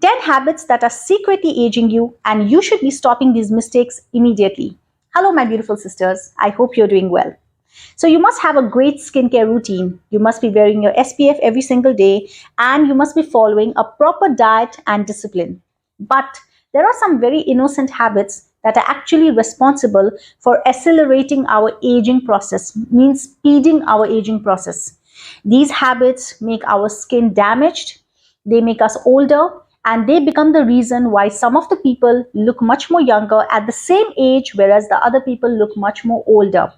10 habits that are secretly aging you, and you should be stopping these mistakes immediately. Hello, my beautiful sisters. I hope you're doing well. So, you must have a great skincare routine. You must be wearing your SPF every single day, and you must be following a proper diet and discipline. But there are some very innocent habits that are actually responsible for accelerating our aging process, means speeding our aging process. These habits make our skin damaged, they make us older, and they become the reason why some of the people look much more younger at the same age, whereas the other people look much more older.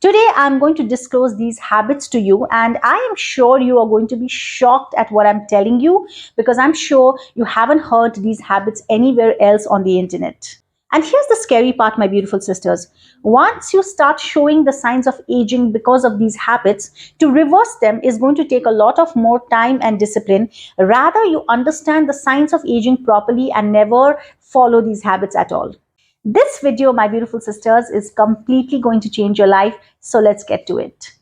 Today, I'm going to disclose these habits to you, and I am sure you are going to be shocked at what I'm telling you because I'm sure you haven't heard these habits anywhere else on the internet. And here's the scary part, my beautiful sisters. Once you start showing the signs of aging because of these habits, to reverse them is going to take a lot of more time and discipline. Rather, you understand the signs of aging properly and never follow these habits at all. This video, my beautiful sisters, is completely going to change your life. So let's get to it.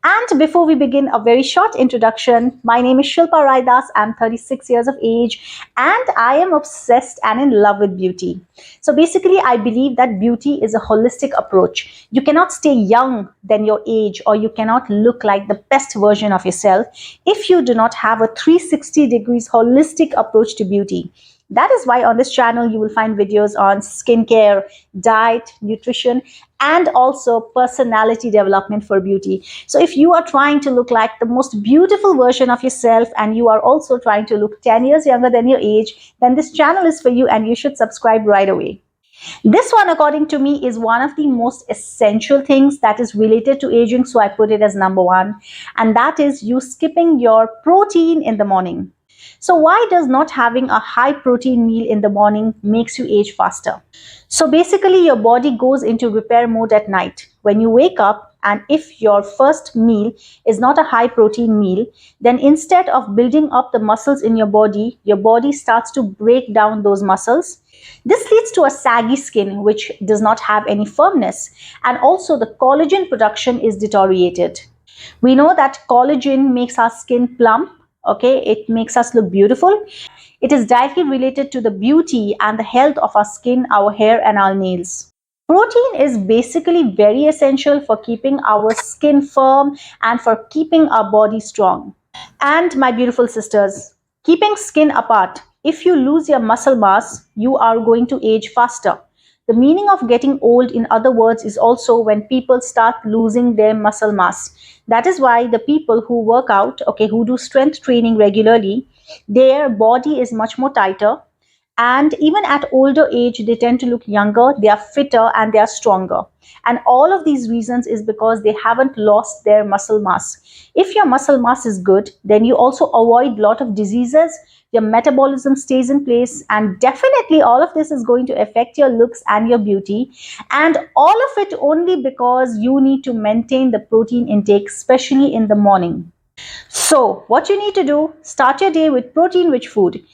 And before we begin, a very short introduction. My name is Shilpa Raidas. I'm 36 years of age and I am obsessed and in love with beauty. So basically, I believe that beauty is a holistic approach. You cannot stay young than your age, or you cannot look like the best version of yourself if you do not have a 360 degrees holistic approach to beauty. That is why on this channel you will find videos on skincare, diet, nutrition, and also personality development for beauty. So if you are trying to look like the most beautiful version of yourself and you are also trying to look 10 years younger than your age, then this channel is for you and you should subscribe right away. This one, according to me, is one of the most essential things that is related to aging. So I put it as number one, and that is you skipping your protein in the morning. So why does not having a high protein meal in the morning makes you age faster? So basically your body goes into repair mode at night. When you wake up, and if your first meal is not a high protein meal, then instead of building up the muscles in your body starts to break down those muscles. This leads to a saggy skin which does not have any firmness, and also the collagen production is deteriorated. We know that collagen makes our skin plump. Okay, it makes us look beautiful. It is directly related to the beauty and the health of our skin, our hair, and our nails. Protein is basically very essential for keeping our skin firm and for keeping our body strong. And my beautiful sisters, keeping skin apart. If you lose your muscle mass, you are going to age faster. The meaning of getting old, in other words, is also when people start losing their muscle mass. That is why the people who work out, who do strength training regularly, their body is much more tighter. And even at older age, they tend to look younger, they are fitter, and they are stronger. And all of these reasons is because they haven't lost their muscle mass. If your muscle mass is good, then you also avoid a lot of diseases. Your metabolism stays in place, and definitely all of this is going to affect your looks and your beauty, and all of it only because you need to maintain the protein intake, especially in the morning. So what you need to do, start your day with protein rich food.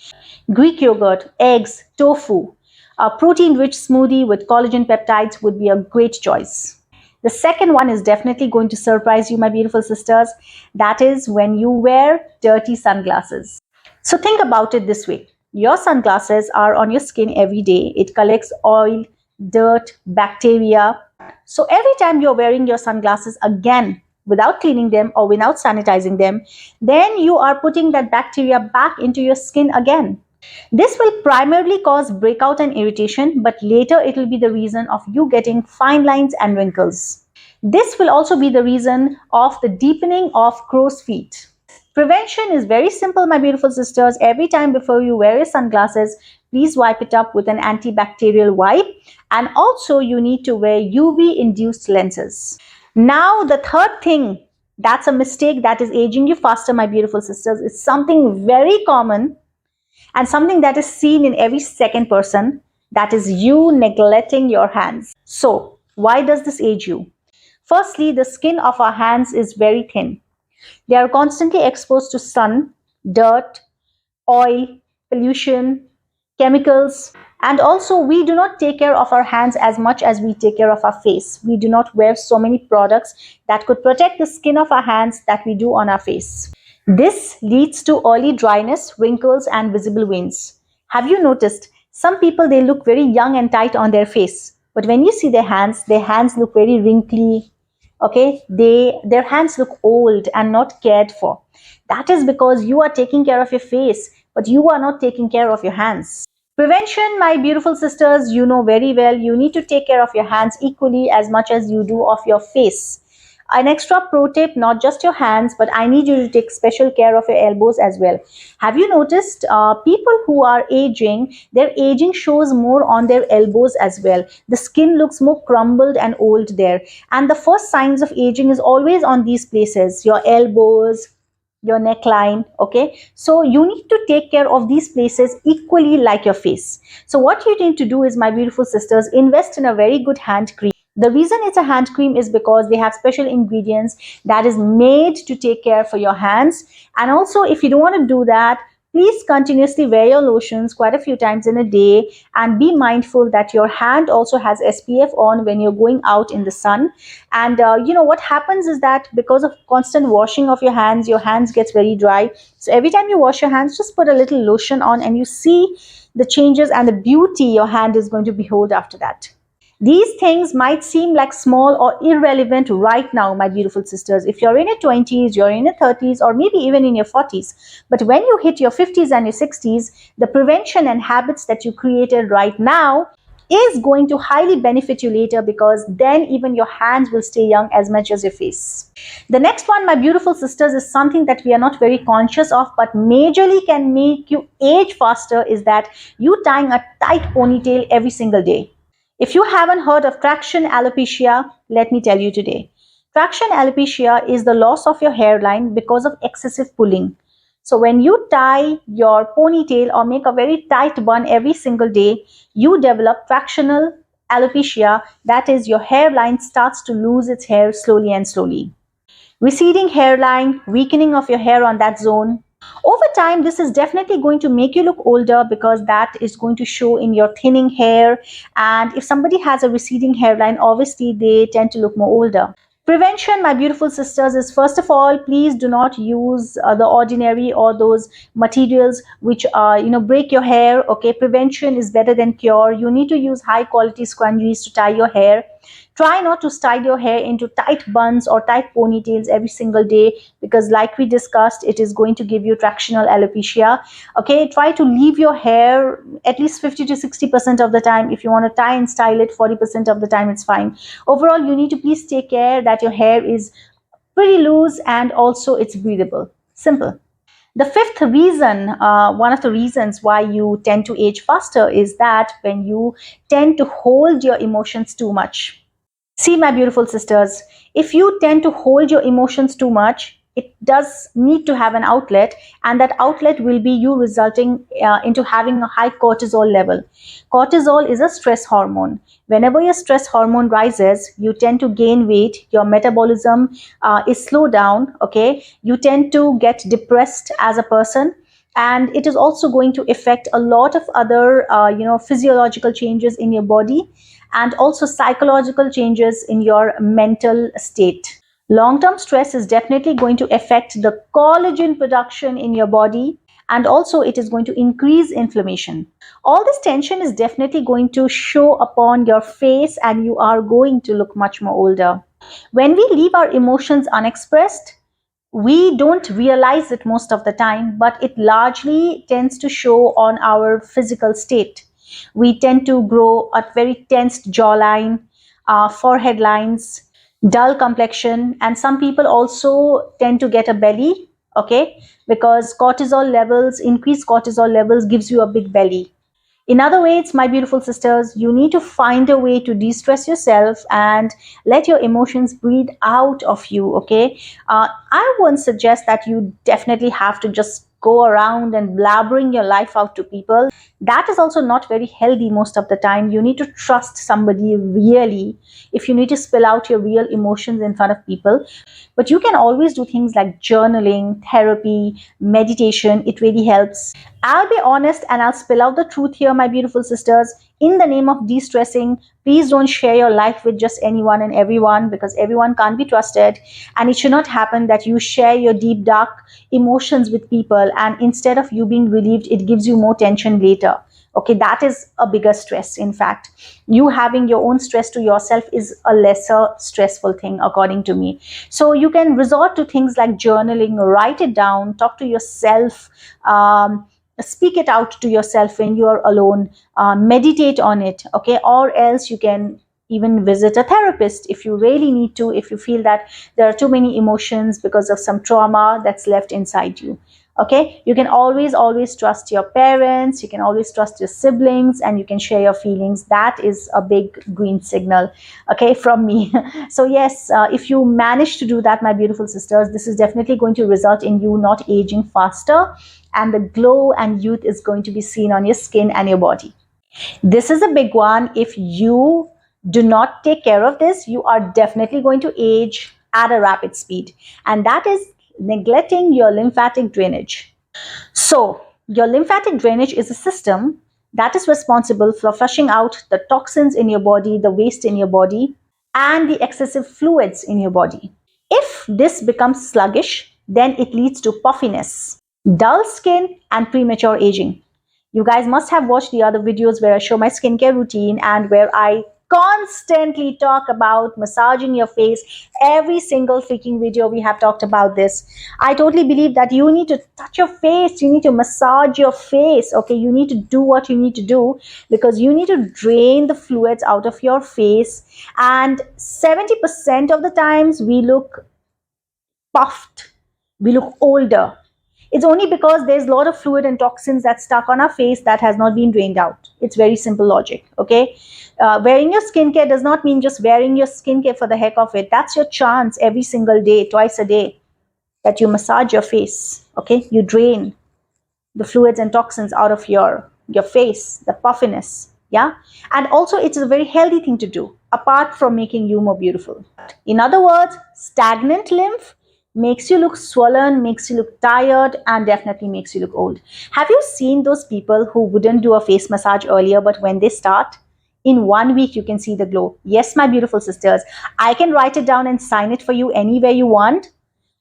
Greek yogurt, eggs, tofu. A protein rich smoothie with collagen peptides would be a great choice. The second one is definitely going to surprise you, my beautiful sisters. That is when you wear dirty sunglasses. So think about it this way. Your sunglasses are on your skin every day. It collects oil, dirt, bacteria. So every time you're wearing your sunglasses again, without cleaning them or without sanitizing them, then you are putting that bacteria back into your skin again. This will primarily cause breakout and irritation, but later it will be the reason of you getting fine lines and wrinkles. This will also be the reason of the deepening of crow's feet. Prevention is very simple, my beautiful sisters. Every time before you wear your sunglasses, please wipe it up with an antibacterial wipe. And also you need to wear UV-induced lenses. Now the third thing, that's a mistake that is aging you faster, my beautiful sisters. It's something very common and something that is seen in every second person. That is you neglecting your hands. So why does this age you? Firstly, the skin of our hands is very thin. They are constantly exposed to sun, dirt, oil, pollution, chemicals, and also we do not take care of our hands as much as we take care of our face. We do not wear so many products that could protect the skin of our hands that we do on our face. This leads to early dryness, wrinkles, and visible veins. Have you noticed some people, they look very young and tight on their face, but when you see their hands look very wrinkly. Okay, their hands look old and not cared for. That is because you are taking care of your face, but you are not taking care of your hands. Prevention, my beautiful sisters, you know very well, you need to take care of your hands equally as much as you do of your face. An extra pro tip, not just your hands, but I need you to take special care of your elbows as well. Have you noticed people who are aging, their aging shows more on their elbows as well. The skin looks more crumbled and old there. And the first signs of aging is always on these places, your elbows, your neckline. Okay, so you need to take care of these places equally like your face. So what you need to do is, my beautiful sisters, invest in a very good hand cream. The reason it's a hand cream is because they have special ingredients that is made to take care for your hands. And also, if you don't want to do that, please continuously wear your lotions quite a few times in a day, and be mindful that your hand also has SPF on when you're going out in the sun. And what happens is that because of constant washing of your hands gets very dry. So every time you wash your hands, just put a little lotion on, and you see the changes and the beauty your hand is going to behold after that. These things might seem like small or irrelevant right now, my beautiful sisters. If you're in your 20s, you're in your 30s, or maybe even in your 40s. But when you hit your 50s and your 60s, the prevention and habits that you created right now is going to highly benefit you later, because then even your hands will stay young as much as your face. The next one, my beautiful sisters, is something that we are not very conscious of but majorly can make you age faster, is that you tying a tight ponytail every single day. If you haven't heard of traction alopecia, let me tell you today. Traction alopecia is the loss of your hairline because of excessive pulling. So when you tie your ponytail or make a very tight bun every single day, you develop tractional alopecia. That is, your hairline starts to lose its hair slowly and slowly. Receding hairline, weakening of your hair on that zone. Over time, this is definitely going to make you look older, because that is going to show in your thinning hair. And if somebody has a receding hairline, obviously they tend to look more older. Prevention, my beautiful sisters, is first of all, please do not use the ordinary or those materials which break your hair. Okay, prevention is better than cure. You need to use high quality scrunchies to tie your hair. Try not to style your hair into tight buns or tight ponytails every single day, because like we discussed, it is going to give you tractional alopecia. Okay, try to leave your hair at least 50 to 60% of the time. If you want to tie and style it 40% of the time, it's fine. Overall, you need to please take care that your hair is pretty loose and also it's breathable. Simple. The fifth reason, one of the reasons why you tend to age faster, is that when you tend to hold your emotions too much. See, my beautiful sisters, if you tend to hold your emotions too much, it does need to have an outlet, and that outlet will be you resulting into having a high cortisol level. Cortisol is a stress hormone. Whenever your stress hormone rises, you tend to gain weight, your metabolism is slowed down, okay? You tend to get depressed as a person, and it is also going to affect a lot of other physiological changes in your body, and also psychological changes in your mental state. Long-term stress is definitely going to affect the collagen production in your body, and also it is going to increase inflammation. All this tension is definitely going to show upon your face, and you are going to look much more older. When we leave our emotions unexpressed, we don't realize it most of the time, but it largely tends to show on our physical state. We tend to grow a very tensed jawline, forehead lines, dull complexion, and some people also tend to get a belly, okay, because increased cortisol levels gives you a big belly. In other words, my beautiful sisters, you need to find a way to de-stress yourself and let your emotions breathe out of you, okay? I won't suggest that you definitely have to just go around and blabbering your life out to people. That is also not very healthy most of the time. You need to trust somebody really if you need to spill out your real emotions in front of people. But you can always do things like journaling, therapy, meditation. It really helps. I'll be honest and I'll spill out the truth here, my beautiful sisters. In the name of de stressing, please don't share your life with just anyone and everyone, because everyone can't be trusted. And it should not happen that you share your deep, dark emotions with people, and instead of you being relieved, it gives you more tension later. Okay, that is a bigger stress. In fact, you having your own stress to yourself is a lesser stressful thing, according to me. So you can resort to things like journaling, write it down, talk to yourself. Speak it out to yourself when you're alone, meditate on it, okay? Or else you can even visit a therapist if you really need to, if you feel that there are too many emotions because of some trauma that's left inside you. Okay, you can always trust your parents, you can always trust your siblings, and you can share your feelings. That is a big green signal, okay, from me. So yes, if you manage to do that, my beautiful sisters, this is definitely going to result in you not aging faster, and the glow and youth is going to be seen on your skin and your body. This is a big one. If you do not take care of this, you are definitely going to age at a rapid speed, and that is neglecting your lymphatic drainage. So, your lymphatic drainage is a system that is responsible for flushing out the toxins in your body, the waste in your body, and the excessive fluids in your body. If this becomes sluggish, then it leads to puffiness, dull skin, and premature aging. You guys must have watched the other videos where I show my skincare routine and where I constantly talk about massaging your face. Every single freaking video we have talked about this. I totally believe that you need to touch your face, you need to massage your face, okay? You need to do what you need to do, because you need to drain the fluids out of your face. And 70% of the times we look puffed, we look older. It's only because there's a lot of fluid and toxins that's stuck on our face that has not been drained out. It's very simple logic, okay? Wearing your skincare does not mean just wearing your skincare for the heck of it. That's your chance every single day, twice a day, that you massage your face, okay? You drain the fluids and toxins out of your face, the puffiness, yeah? And also it's a very healthy thing to do, apart from making you more beautiful. In other words, stagnant lymph makes you look swollen, makes you look tired, and definitely makes you look old. Have you seen those people who wouldn't do a face massage earlier, but when they start, in 1 week you can see the glow? Yes, my beautiful sisters, I can write it down and sign it for you anywhere you want.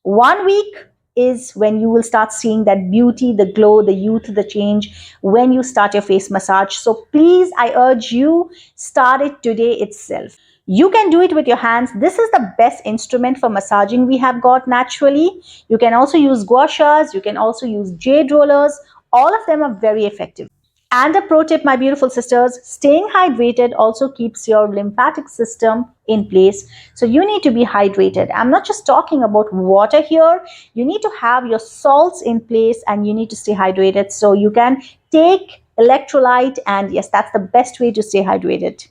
1 week is when you will start seeing that beauty, the glow, the youth, the change when you start your face massage. So please, I urge you, start it today itself. You can do it with your hands. This is the best instrument for massaging we have got naturally. You can also use gua shas, you can also use jade rollers. All of them are very effective. And a pro tip, my beautiful sisters, staying hydrated also keeps your lymphatic system in place. So you need to be hydrated. I'm not just talking about water here. You need to have your salts in place and you need to stay hydrated so you can take electrolyte. And yes, that's the best way to stay hydrated.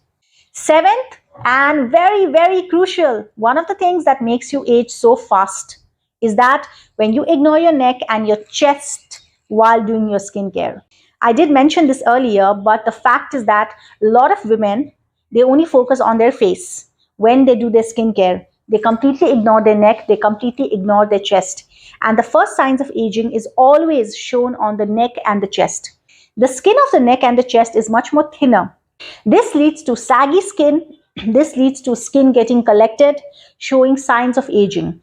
Seventh, and very, very crucial, one of the things that makes you age so fast is that when you ignore your neck and your chest while doing your skincare. I did mention this earlier, but the fact is that a lot of women, they only focus on their face when they do their skincare. They completely ignore their neck, they completely ignore their chest. And the first signs of aging is always shown on the neck and the chest. The skin of the neck and the chest is much more thinner. This leads to saggy skin. This leads to skin getting collected, showing signs of aging.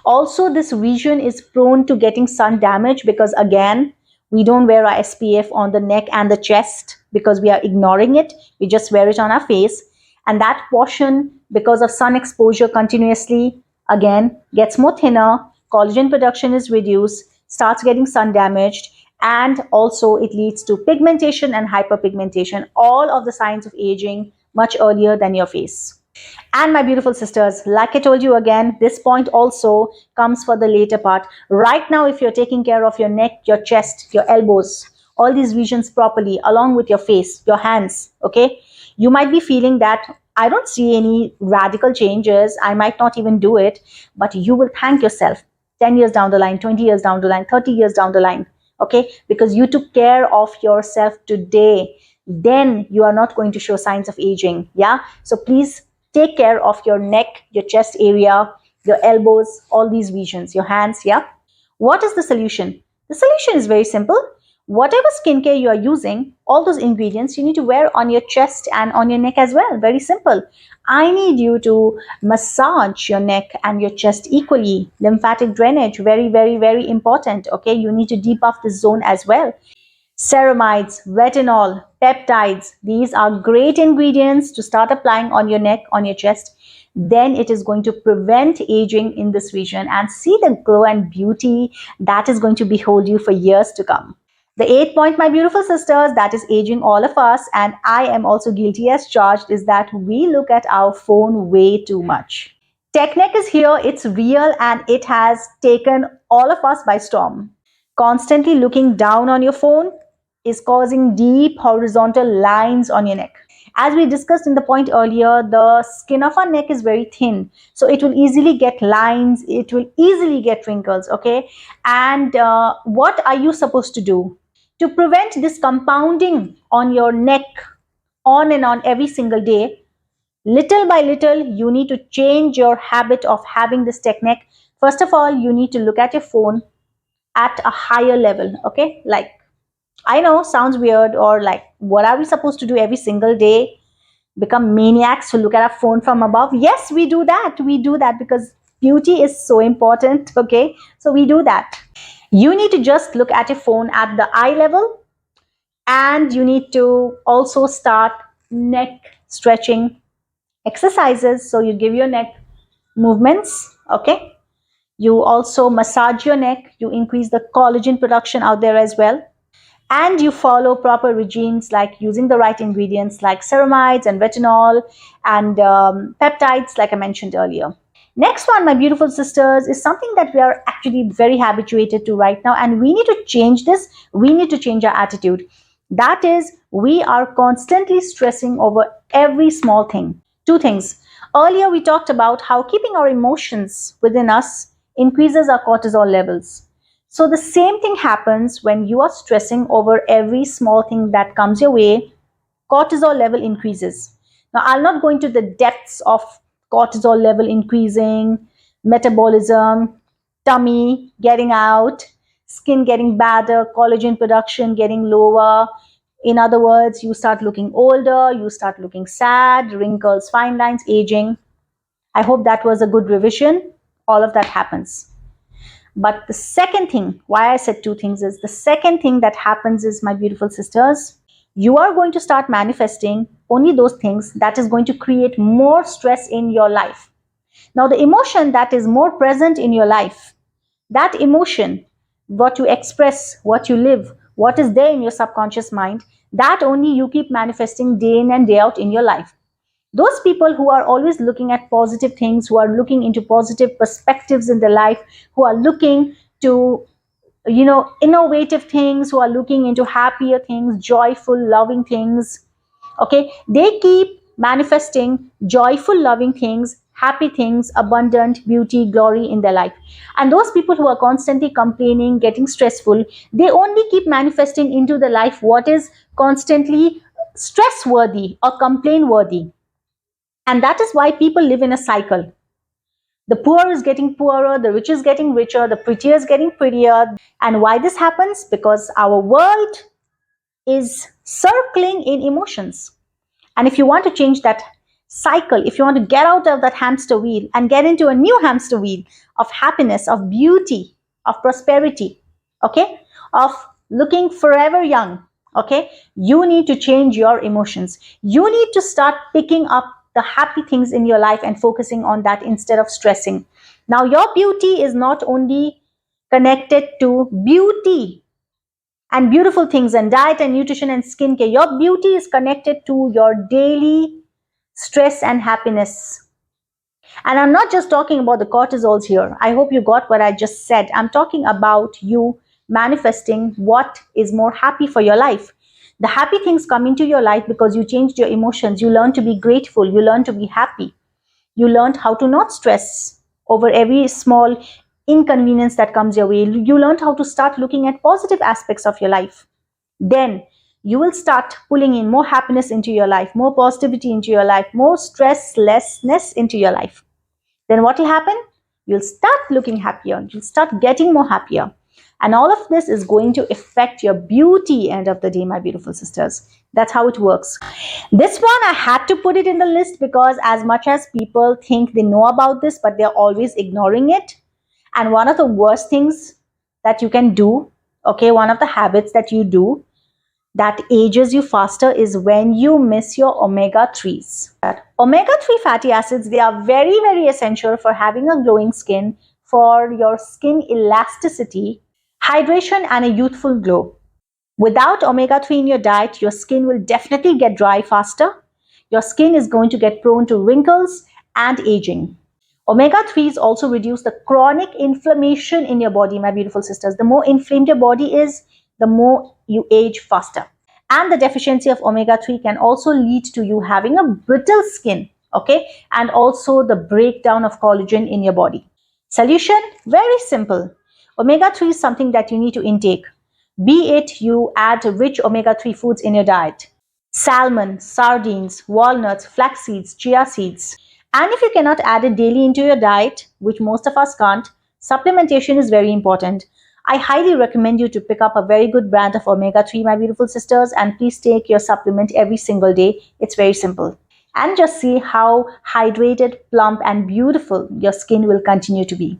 Also, this region is prone to getting sun damage because, again, we don't wear our SPF on the neck and the chest because we are ignoring it. We just wear it on our face. And that portion, because of sun exposure continuously, again, gets more thinner. Collagen production is reduced, starts getting sun damaged, and also it leads to pigmentation and hyperpigmentation. All of the signs of aging much earlier than your face. And my beautiful sisters, like I told you again, this point also comes for the later part. Right now, if you're taking care of your neck, your chest, your elbows, all these regions properly, along with your face, your hands, okay, you might be feeling that I don't see any radical changes. I might not even do it, but you will thank yourself 10 years down the line, 20 years down the line, 30 years down the line, okay, because you took care of yourself today. Then you are not going to show signs of aging. Yeah. So please take care of your neck, your chest area, your elbows, all these regions, your hands. Yeah. What is the solution? The solution is very simple. Whatever skincare you are using, all those ingredients you need to wear on your chest and on your neck as well. Very simple. I need you to massage your neck and your chest equally. Lymphatic drainage, very, very, very important. Okay, you need to depuff this zone as well. Ceramides, retinol, peptides, these are great ingredients to start applying on your neck, on your chest. Then it is going to prevent aging in this region, and see the glow and beauty that is going to behold you for years to come. The eighth point, my beautiful sisters, that is aging all of us, and I am also guilty as charged, is that we look at our phone way too much. Tech neck is here, it's real, and it has taken all of us by storm. Constantly looking down on your phone is causing deep horizontal lines on your neck. As we discussed in the point earlier, the skin of our neck is very thin, so it will easily get lines, it will easily get wrinkles, okay? And what are you supposed to do to prevent this compounding on your neck on and on every single day? Little by little, you need to change your habit of having this tech neck. First of all, you need to look at your phone at a higher level, okay? Like, I know, sounds weird, or like, what are we supposed to do every single day? Become maniacs to look at our phone from above? Yes, we do that. We do that because beauty is so important, okay? So we do that. You need to just look at your phone at the eye level, and you need to also start neck stretching exercises. So you give your neck movements, okay? You also massage your neck, you increase the collagen production out there as well. And you follow proper regimes like using the right ingredients like ceramides and retinol and peptides, like I mentioned earlier. Next one, my beautiful sisters, is something that we are actually very habituated to right now, and we need to change this. We need to change our attitude. That is, we are constantly stressing over every small thing. Two things. Earlier, we talked about how keeping our emotions within us increases our cortisol levels. So the same thing happens when you are stressing over every small thing that comes your way. Cortisol level increases. Now, I'll not go into the depths of cortisol level increasing, metabolism, tummy getting out, skin getting badder, collagen production getting lower. In other words, you start looking older, you start looking sad, wrinkles, fine lines, aging. I hope that was a good revision. All of that happens. But the second thing, why I said two things, is the second thing that happens is, my beautiful sisters, you are going to start manifesting only those things that is going to create more stress in your life. Now, the emotion that is more present in your life, that emotion, what you express, what you live, what is there in your subconscious mind, that only you keep manifesting day in and day out in your life. Those people who are always looking at positive things, who are looking into positive perspectives in their life, who are looking to, innovative things, who are looking into happier things, joyful, loving things, okay, they keep manifesting joyful, loving things, happy things, abundant beauty, glory in their life. And those people who are constantly complaining, getting stressful, they only keep manifesting into the life what is constantly stress worthy or complain worthy. And that is why people live in a cycle. The poor is getting poorer, the rich is getting richer, the prettier is getting prettier. And why this happens? Because our world is circling in emotions. And if you want to change that cycle, if you want to get out of that hamster wheel and get into a new hamster wheel of happiness, of beauty, of prosperity, okay, of looking forever young, okay, you need to change your emotions. You need to start picking up the happy things in your life and focusing on that instead of stressing. Now, your beauty is not only connected to beauty and beautiful things and diet and nutrition and skincare. Your beauty is connected to your daily stress and happiness. And I'm not just talking about the cortisols here. I hope you got what I just said. I'm talking about you manifesting what is more happy for your life. The happy things come into your life because you changed your emotions. You learn to be grateful. You learn to be happy. You learned how to not stress over every small inconvenience that comes your way. You learned how to start looking at positive aspects of your life. Then you will start pulling in more happiness into your life, more positivity into your life, more stresslessness into your life. Then what will happen? You'll start looking happier. You'll start getting more happier. And all of this is going to affect your beauty end of the day, my beautiful sisters. That's how it works. This one, I had to put it in the list because as much as people think they know about this, but they're always ignoring it. And one of the worst things that you can do, okay, one of the habits that you do that ages you faster is when you miss your omega 3s. Omega 3 fatty acids, they are very, very essential for having a glowing skin, for your skin elasticity, hydration, and a youthful glow. Without omega 3 in your diet, your skin will definitely get dry faster. Your skin is going to get prone to wrinkles and aging. Omega 3s also reduce the chronic inflammation in your body, my beautiful sisters. The more inflamed your body is, the more you age faster. And the deficiency of omega 3 can also lead to you having a brittle skin, okay? And also the breakdown of collagen in your body. Solution? Very simple. Omega 3 is something that you need to intake. Be it you add rich omega 3 foods in your diet. Salmon, sardines, walnuts, flax seeds, chia seeds. And if you cannot add it daily into your diet, which most of us can't, supplementation is very important. I highly recommend you to pick up a very good brand of omega 3, my beautiful sisters, and please take your supplement every single day. It's very simple. And just see how hydrated, plump, and beautiful your skin will continue to be.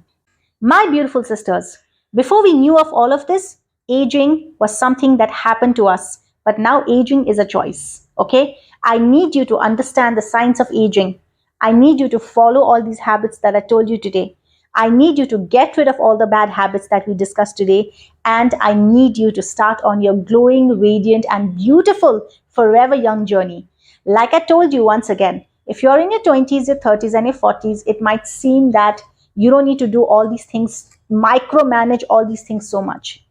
My beautiful sisters, before we knew of all of this, aging was something that happened to us, but now aging is a choice. Okay? I need you to understand the science of aging. I need you to follow all these habits that I told you today. I need you to get rid of all the bad habits that we discussed today. And I need you to start on your glowing, radiant, and beautiful forever young journey. Like I told you once again, if you're in your 20s, your 30s, and your 40s, it might seem that you don't need to do all these things, micromanage all these things so much.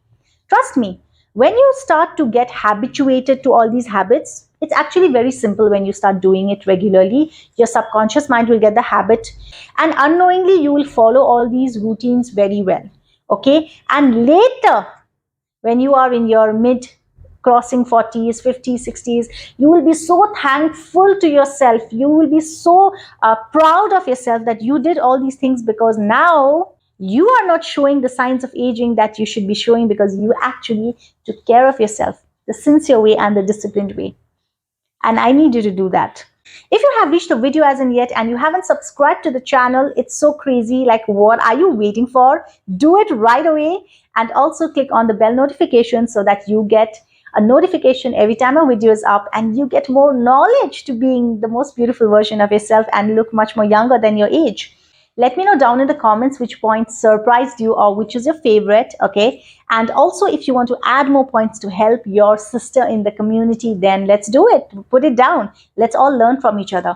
Trust me, when you start to get habituated to all these habits, it's actually very simple when you start doing it regularly. Your subconscious mind will get the habit, and unknowingly, you will follow all these routines very well. Okay? And later, when you are in your mid crossing 40s, 50s, 60s, you will be so thankful to yourself. You will be so proud of yourself that you did all these things, because now you are not showing the signs of aging that you should be showing, because you actually took care of yourself the sincere way and the disciplined way. And I need you to do that. If you have reached the video as in yet and you haven't subscribed to the channel, it's so crazy. Like, what are you waiting for? Do it right away. And also click on the bell notification so that you get a notification every time a video is up, and you get more knowledge to being the most beautiful version of yourself and look much more younger than your age. Let me know down in the comments which points surprised you or which is your favorite, okay? And also, if you want to add more points to help your sister in the community, then let's do it. Put it down. Let's all learn from each other.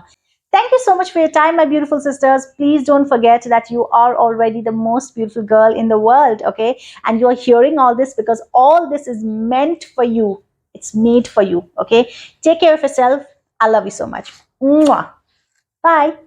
Thank you so much for your time, my beautiful sisters. Please don't forget that you are already the most beautiful girl in the world, okay? And you're hearing all this because all this is meant for you. It's made for you, okay? Take care of yourself. I love you so much. Mwah. Bye.